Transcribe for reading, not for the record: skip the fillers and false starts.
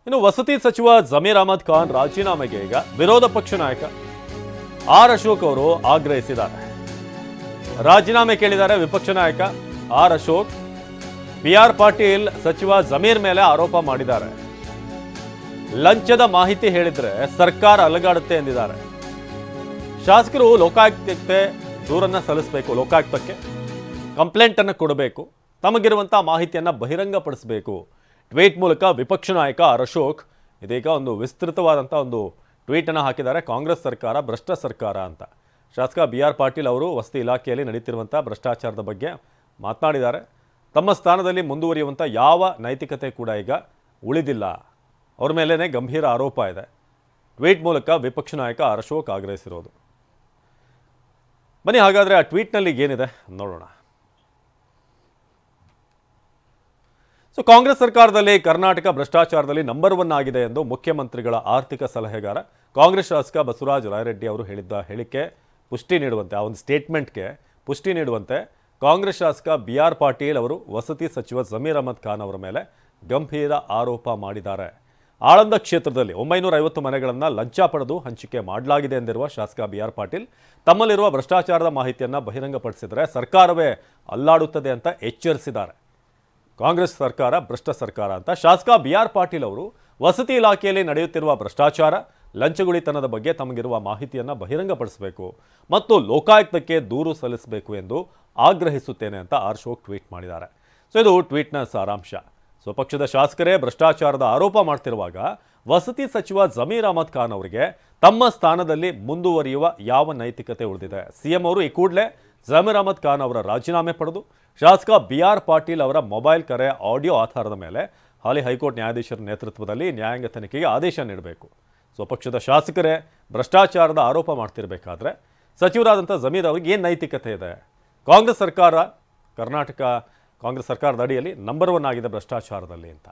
ಇನ್ನು ವಸತಿ ಸಚಿವ ಜಮೀರ್ ಅಹಮದ್ ಖಾನ್ ರಾಜೀನಾಮೆಗೆ ಈಗ ವಿರೋಧ ಪಕ್ಷ ನಾಯಕ ಆರ್ ಅಶೋಕ್ ಅವರು ಆಗ್ರಹಿಸಿದ್ದಾರೆ. ರಾಜೀನಾಮೆ ಕೇಳಿದ್ದಾರೆ ವಿಪಕ್ಷ ನಾಯಕ ಆರ್ ಅಶೋಕ್. ಬಿಆರ್ ಪಾಟೀಲ್ ಸಚಿವ ಜಮೀರ್ ಮೇಲೆ ಆರೋಪ ಮಾಡಿದ್ದಾರೆ. ಲಂಚದ ಮಾಹಿತಿ ಹೇಳಿದ್ರೆ ಸರ್ಕಾರ ಅಲಗಾಡುತ್ತೆ ಎಂದಿದ್ದಾರೆ. ಶಾಸಕರು ಲೋಕಾಯುಕ್ತಕ್ಕೆ ದೂರನ್ನ ಸಲ್ಲಿಸಬೇಕು, ಲೋಕಾಯುಕ್ತಕ್ಕೆ ಕಂಪ್ಲೇಂಟ್ ಅನ್ನು ಕೊಡಬೇಕು, ತಮಗಿರುವಂತಹ ಮಾಹಿತಿಯನ್ನ ಬಹಿರಂಗಪಡಿಸಬೇಕು. ಟ್ವೀಟ್ ಮೂಲಕ ವಿಪಕ್ಷ ನಾಯಕ ಆರ್ ಅಶೋಕ್ ಇದೀಗ ಒಂದು ವಿಸ್ತೃತವಾದಂಥ ಒಂದು ಟ್ವೀಟ್ ಅನ್ನು ಹಾಕಿದ್ದಾರೆ. ಕಾಂಗ್ರೆಸ್ ಸರ್ಕಾರ ಭ್ರಷ್ಟ ಸರ್ಕಾರ ಅಂತ. ಶಾಸಕ ಬಿಆರ್ ಪಾಟೀಲ್ ಅವರು ವಸತಿ ಇಲಾಖೆಯಲ್ಲಿ ನಡೀತಿರುವಂಥ ಭ್ರಷ್ಟಾಚಾರದ ಬಗ್ಗೆ ಮಾತನಾಡಿದ್ದಾರೆ. ತಮ್ಮ ಸ್ಥಾನದಲ್ಲಿ ಮುಂದುವರಿಯುವಂಥ ಯಾವ ನೈತಿಕತೆ ಕೂಡ ಈಗ ಉಳಿದಿಲ್ಲ, ಅವ್ರ ಮೇಲೇ ಗಂಭೀರ ಆರೋಪ ಇದೆ. ಟ್ವೀಟ್ ಮೂಲಕ ವಿಪಕ್ಷ ನಾಯಕ ಆರ್ ಅಶೋಕ್ ಆಗ್ರಹಿಸಿರೋದು. ಬನ್ನಿ ಹಾಗಾದರೆ ಆ ಟ್ವೀಟ್ನಲ್ಲಿ ಏನಿದೆ ನೋಡೋಣ. ಸೊ ಕಾಂಗ್ರೆಸ್ ಸರ್ಕಾರದಲ್ಲಿ ಕರ್ನಾಟಕ ಭ್ರಷ್ಟಾಚಾರದಲ್ಲಿ ನಂಬರ್ 1 ಆಗಿದೆ ಎಂದು ಮುಖ್ಯಮಂತ್ರಿಗಳ ಆರ್ಥಿಕ ಸಲಹೆಗಾರ ಕಾಂಗ್ರೆಸ್ ಶಾಸಕ ಬಸವರಾಜ ರಾಯರೆಡ್ಡಿ ಅವರು ಹೇಳಿದ್ದ ಹೇಳಿಕೆ ಪುಷ್ಟಿ ನೀಡುವಂತೆ, ಆ ಒಂದು ಸ್ಟೇಟ್ಮೆಂಟ್ಗೆ ಪುಷ್ಟಿ ನೀಡುವಂತೆ ಕಾಂಗ್ರೆಸ್ ಶಾಸಕ ಬಿಆರ್ ಪಾಟೀಲ್ ಅವರು ವಸತಿ ಸಚಿವ ಜಮೀರ್ ಅಹಮದ್ ಖಾನ್ ಅವರ ಮೇಲೆ ಗಂಭೀರ ಆರೋಪ ಮಾಡಿದ್ದಾರೆ. ಆಳಂದ ಕ್ಷೇತ್ರದಲ್ಲಿ 950 ಮನೆಗಳನ್ನು ಲಂಚ ಪಡೆದು ಹಂಚಿಕೆ ಮಾಡಲಾಗಿದೆ ಎಂದಿರುವ ಶಾಸಕ ಬಿಆರ್ ಪಾಟೀಲ್ ತಮ್ಮಲ್ಲಿರುವ ಭ್ರಷ್ಟಾಚಾರದ ಮಾಹಿತಿಯನ್ನು ಬಹಿರಂಗಪಡಿಸಿದರೆ ಸರ್ಕಾರವೇ ಅಲ್ಲಾಡುತ್ತದೆ ಅಂತ ಎಚ್ಚರಿಸಿದ್ದಾರೆ. ಕಾಂಗ್ರೆಸ್ ಸರ್ಕಾರ ಭ್ರಷ್ಟ ಸರ್ಕಾರ ಅಂತ ಶಾಸಕ ಬಿಆರ್ ಪಾಟೀಲ್ ಅವರು ವಸತಿ ಇಲಾಖೆಯಲ್ಲಿ ನಡೆಯುತ್ತಿರುವ ಭ್ರಷ್ಟಾಚಾರ, ಲಂಚಗುಳಿತನದ ಬಗ್ಗೆ ತಮಗಿರುವ ಮಾಹಿತಿಯನ್ನು ಬಹಿರಂಗಪಡಿಸಬೇಕು ಮತ್ತು ಲೋಕಾಯುಕ್ತಕ್ಕೆ ದೂರು ಸಲ್ಲಿಸಬೇಕು ಎಂದು ಆಗ್ರಹಿಸುತ್ತೇನೆ ಅಂತ ಆರ್ ಅಶೋಕ್ ಟ್ವೀಟ್ ಮಾಡಿದ್ದಾರೆ. ಸೊ ಇದು ಟ್ವೀಟ್ನ ಸಾರಾಂಶ. ಸ್ವಪಕ್ಷದ ಶಾಸಕರೇ ಭ್ರಷ್ಟಾಚಾರದ ಆರೋಪ ಮಾಡ್ತಿರುವಾಗ ವಸತಿ ಸಚಿವ ಜಮೀರ್ ಅಹಮದ್ ಖಾನ್ ಅವರಿಗೆ ತಮ್ಮ ಸ್ಥಾನದಲ್ಲಿ ಮುಂದುವರಿಯುವ ಯಾವ ನೈತಿಕತೆ ಉಳಿದಿದೆ? ಸಿಎಂ ಅವರು ಈ ಕೂಡಲೇ ಜಮೀರ್ ಅಹಮದ್ ಖಾನ್ ಅವರ ರಾಜೀನಾಮೆ ಪಡೆದು ಶಾಸಕ ಬಿಆರ್ ಪಾಟೀಲ್ ಅವರ ಮೊಬೈಲ್ ಕರೆ ಆಡಿಯೋ ಆಧಾರದ ಮೇಲೆ ಹಾಲಿ ಹೈಕೋರ್ಟ್ ನ್ಯಾಯಾಧೀಶರ ನೇತೃತ್ವದಲ್ಲಿ ನ್ಯಾಯಾಂಗ ತನಿಖೆಗೆ ಆದೇಶ ನೀಡಬೇಕು. ಸ್ವಪಕ್ಷದ ಶಾಸಕರೇ ಭ್ರಷ್ಟಾಚಾರದ ಆರೋಪ ಮಾಡ್ತಿರ್ಬೇಕಾದ್ರೆ ಸಚಿವರಾದಂಥ ಜಮೀರ್ ಅವರಿಗೆ ಏನು ನೈತಿಕತೆ ಇದೆ? ಕಾಂಗ್ರೆಸ್ ಸರ್ಕಾರ, ಕರ್ನಾಟಕ ಕಾಂಗ್ರೆಸ್ ಸರ್ಕಾರದ ಅಡಿಯಲ್ಲಿ ನಂಬರ್ 1 ಆಗಿದೆ ಭ್ರಷ್ಟಾಚಾರದಲ್ಲಿ ಅಂತ.